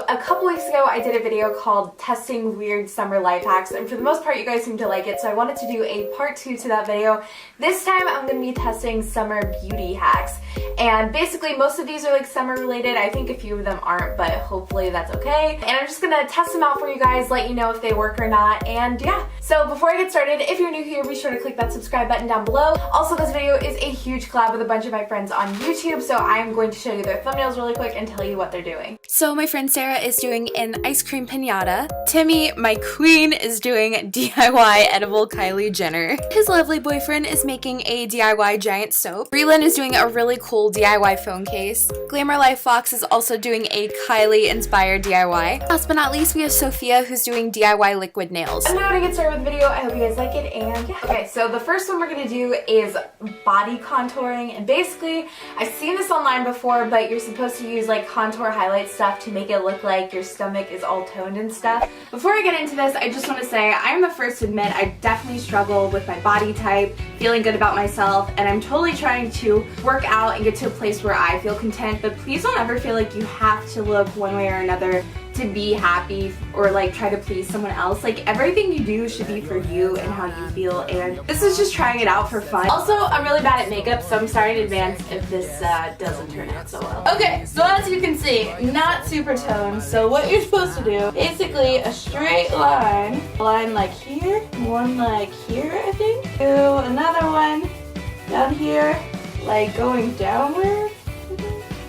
a couple weeks ago I did a video called testing weird summer life hacks, and for the most part you guys seem to like it, so I wanted to do a part 2 to that video. This time I'm going to be testing summer beauty hacks, and basically most of these are like summer related. I think a few of them aren't, but hopefully that's okay. And I'm just going to test them out for you guys, let you know if they work or not, and yeah. So before I get started, if you're new here, be sure to click that subscribe button down below. Also, this video is a huge collab with a bunch of my friends on YouTube, so I am going to show you their thumbnails really quick and tell you what they're doing. So my friend Sarah is doing an ice cream piñata. Timmy, my queen, is doing DIY edible Kylie Jenner. His lovely boyfriend is making a DIY giant soap. Breland is doing a really cool DIY phone case. Glamour Life Fox is also doing a Kylie inspired DIY. Last but not least, we have Sophia, who's doing DIY liquid nails. And now to get started with the video, I hope you guys like it, and yeah. Okay, so the first one we're gonna do is body contouring, and basically, I've seen this online before, but you're supposed to use like contour highlight stuff to make it look like your stomach is all toned and stuff. Before I get into this, I just want to say I'm the first to admit I definitely struggle with my body type, feeling good about myself, and I'm totally trying to work out and get to a place where I feel content, but please don't ever feel like you have to look one way or another to be happy or like try to please someone else. Like, everything you do should be for you and how you feel, and this is just trying it out for fun. Also, I'm really bad at makeup, so I'm sorry in advance if this doesn't turn out so well. Okay, so as you can see, not super toned, so what you're supposed to do, basically a straight line like here, one like here I think, do another one down here, like going downward.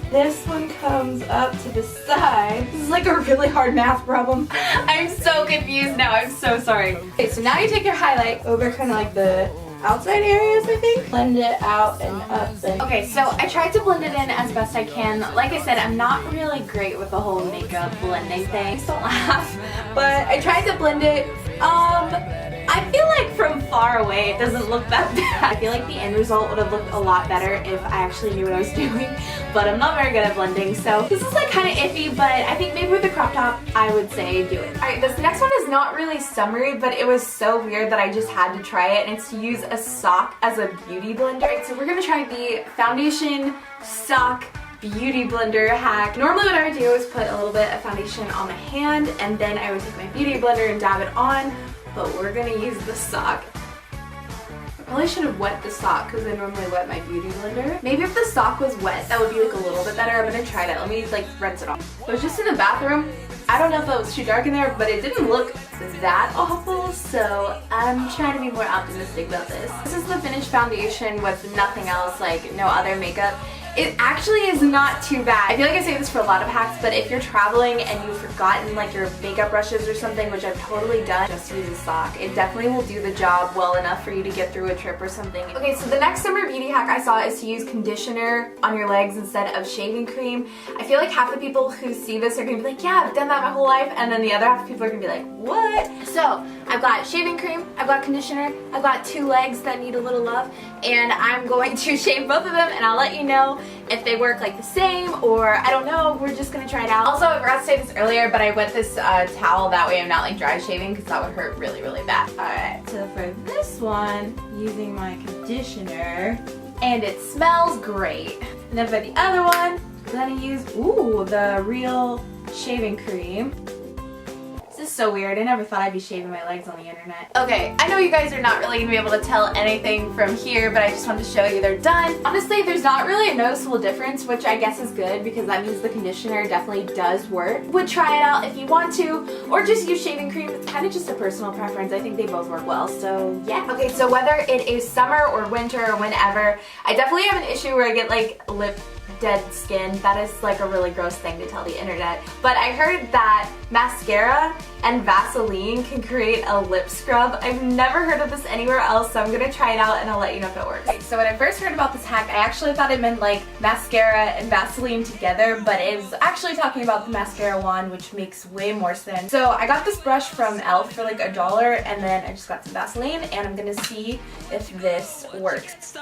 This one comes up to the side. This is like a really hard math problem. I'm so confused now, I'm so sorry. Okay, so now you take your highlight over kind of like the outside areas, I think. Blend it out and up. And okay, so I tried to blend it in as best I can. Like I said, I'm not really great with the whole makeup blending thing. Don't laugh. But I tried to blend it. I feel like from far away it doesn't look that bad. I feel like the end result would have looked a lot better if I actually knew what I was doing, but I'm not very good at blending, so this is like kind of iffy, but I think maybe with the crop top I would say do it. Alright, this next one is not really summery, but it was so weird that I just had to try it, and it's to use a sock as a beauty blender. Alright, so we're gonna try the foundation sock beauty blender hack. Normally what I would do is put a little bit of foundation on my hand, and then I would take my beauty blender and dab it on, but we're gonna use the sock. I probably should have wet the sock because I normally wet my beauty blender. Maybe if the sock was wet, that would be like a little bit better. I'm gonna try that. Let me like rinse it off. I was just in the bathroom. I don't know if it was too dark in there, but it didn't look that awful, so I'm trying to be more optimistic about this. This is the finished foundation with nothing else, like no other makeup. It actually is not too bad. I feel like I say this for a lot of hacks, but if you're traveling and you've forgotten like your makeup brushes or something, which I've totally done, just use a sock. It definitely will do the job well enough for you to get through a trip or something. Okay, so the next summer beauty hack I saw is to use conditioner on your legs instead of shaving cream. I feel like half the people who see this are gonna be like, yeah, I've done that my whole life, and then the other half of people are gonna be like, what? So I've got shaving cream, I've got conditioner, I've got 2 legs that need a little love, and I'm going to shave both of them, and I'll let you know if they work like the same, or I don't know, we're just gonna try it out. Also, I forgot to say this earlier, but I wet this towel, that way I'm not like dry shaving, because that would hurt really, really bad. Alright, so for this one, using my conditioner, and it smells great. And then for the other one, I'm gonna use, ooh, the real shaving cream. This is so weird. I never thought I'd be shaving my legs on the internet. Okay, I know you guys are not really gonna be able to tell anything from here, but I just wanted to show you they're done. Honestly, there's not really a noticeable difference, which I guess is good because that means the conditioner definitely does work. Would try it out if you want to, or just use shaving cream. It's kind of just a personal preference. I think they both work well, so yeah. Okay, so whether it is summer or winter or whenever, I definitely have an issue where I get like lip dead skin. That is like a really gross thing to tell the internet. But I heard that mascara and Vaseline can create a lip scrub. I've never heard of this anywhere else, so I'm gonna try it out and I'll let you know if it works. Okay, so when I first heard about this hack, I actually thought it meant like mascara and Vaseline together, but it was actually talking about the mascara wand, which makes way more sense. So I got this brush from e.l.f. for like $1, and then I just got some Vaseline, and I'm gonna see if this works.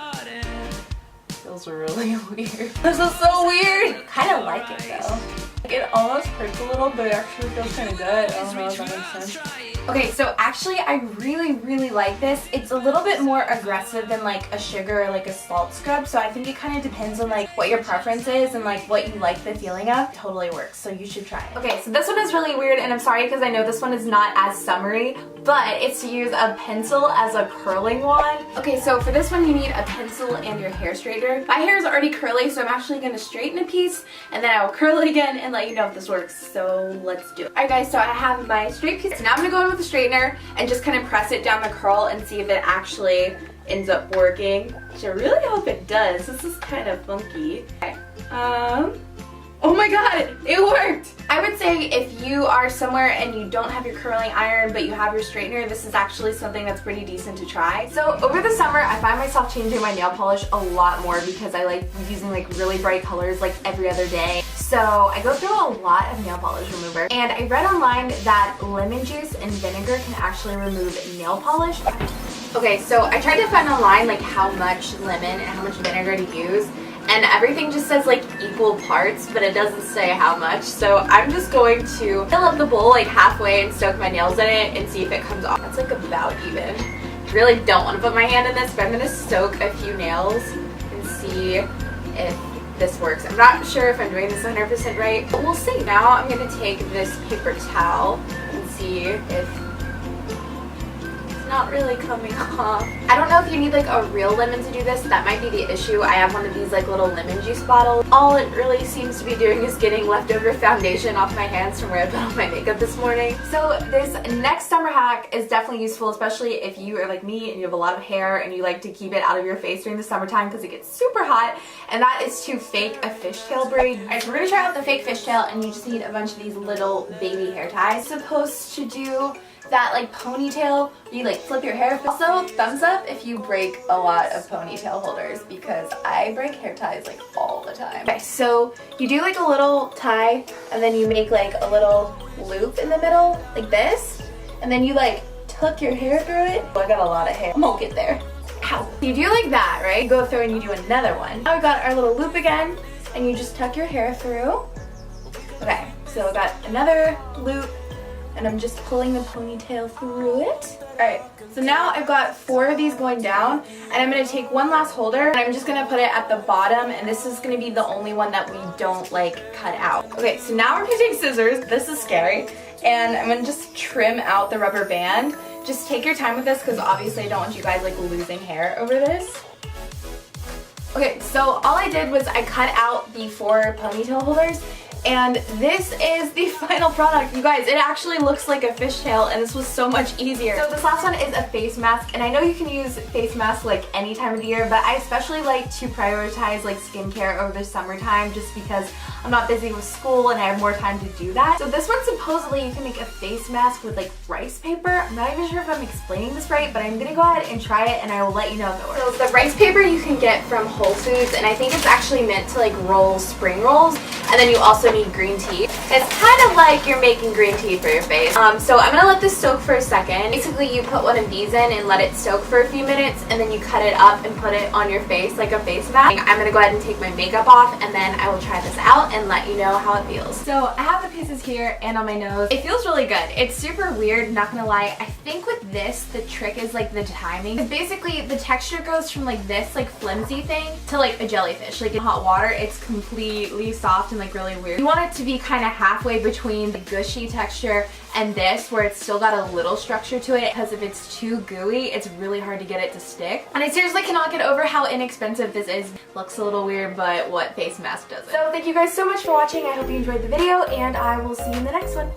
Feels really weird. This is so weird. Kind of like it though. It almost hurts a little, but it actually feels kind of good. I don't know if that makes sense. Okay, so actually I really like this. It's a little bit more aggressive than like a sugar or like a salt scrub, so I think it kind of depends on like what your preference is and like what you like the feeling of. It totally works, so you should try it. Okay, so this one is really weird, and I'm sorry because I know this one is not as summery, but it's to use a pencil as a curling wand. Okay, so for this one you need a pencil and your hair straightener. My hair is already curly, so I'm actually going to straighten a piece and then I will curl it again and let you know if this works, so let's do it. Alright guys, so I have my straight piece. So now I'm going to go in with the straightener and just kind of press it down the curl and see if it actually ends up working, which I really hope it does. This is kind of funky. Okay. Oh my god, it worked! I would say if you are somewhere and you don't have your curling iron but you have your straightener, this is actually something that's pretty decent to try. So over the summer, I find myself changing my nail polish a lot more because I like using like really bright colors like every other day. So I go through a lot of nail polish remover, and I read online that lemon juice and vinegar can actually remove nail polish. Okay, so I tried to find online like how much lemon and how much vinegar to use, and everything just says like equal parts, but it doesn't say how much. So I'm just going to fill up the bowl like halfway and soak my nails in it and see if it comes off. That's like about even. I really don't want to put my hand in this, but I'm going to soak a few nails and see if this works. I'm not sure if I'm doing this 100% right, but we'll see. Now I'm going to take this paper towel and see if not really coming off. I don't know if you need like a real lemon to do this. That might be the issue. I have one of these like little lemon juice bottles. All it really seems to be doing is getting leftover foundation off my hands from where I put on my makeup this morning. So this next summer hack is definitely useful, especially if you are like me and you have a lot of hair and you like to keep it out of your face during the summertime because it gets super hot, and that is to fake a fishtail braid. Alright, so we're gonna try out the fake fishtail, and you just need a bunch of these little baby hair ties. It's supposed to do that like ponytail, you like flip your hair. Also, thumbs up if you break a lot of ponytail holders, because I break hair ties like all the time. Okay, so you do like a little tie, and then you make like a little loop in the middle, like this, and then you like tuck your hair through it. Oh, I got a lot of hair. I'm gonna get there. Ow. You do like that, right? Go through and you do another one. Now we got our little loop again, and you just tuck your hair through. Okay, so I got another loop, and I'm just pulling the ponytail through it. Alright, so now I've got 4 of these going down, and I'm going to take one last holder, and I'm just going to put it at the bottom, and this is going to be the only one that we don't like cut out. Okay, so now we're going to take scissors. This is scary, and I'm going to just trim out the rubber band. Just take your time with this, because obviously I don't want you guys like losing hair over this. Okay, so all I did was I cut out the 4 ponytail holders, and this is the final product. You guys, it actually looks like a fishtail, and this was so much easier. So this last one is a face mask, and I know you can use face masks like any time of the year, but I especially like to prioritize like skincare over the summertime just because I'm not busy with school and I have more time to do that. So this one, supposedly you can make a face mask with like rice paper. I'm not even sure if I'm explaining this right, but I'm gonna go ahead and try it and I will let you know if it works. So the rice paper you can get from Whole Foods, and I think it's actually meant to like roll spring rolls, and then you also need green tea. It's kind of like you're making green tea for your face. So I'm gonna let this soak for a second. Basically you put one of these in and let it soak for a few minutes, and then you cut it up and put it on your face like a face mask. I'm gonna go ahead and take my makeup off, and then I will try this out and let you know how it feels. So I have the pieces here and on my nose. It feels really good. It's super weird, not gonna lie. I think with this, the trick is like the timing. Because basically the texture goes from like this like flimsy thing to like a jellyfish. Like in hot water, it's completely soft and like really weird. You want it to be kind of halfway between the gushy texture and this, where it's still got a little structure to it, because if it's too gooey, it's really hard to get it to stick. And I seriously cannot get over how inexpensive this is. Looks a little weird, but what face mask doesn't? So thank you guys so much for watching. I hope you enjoyed the video, and I will see you in the next one.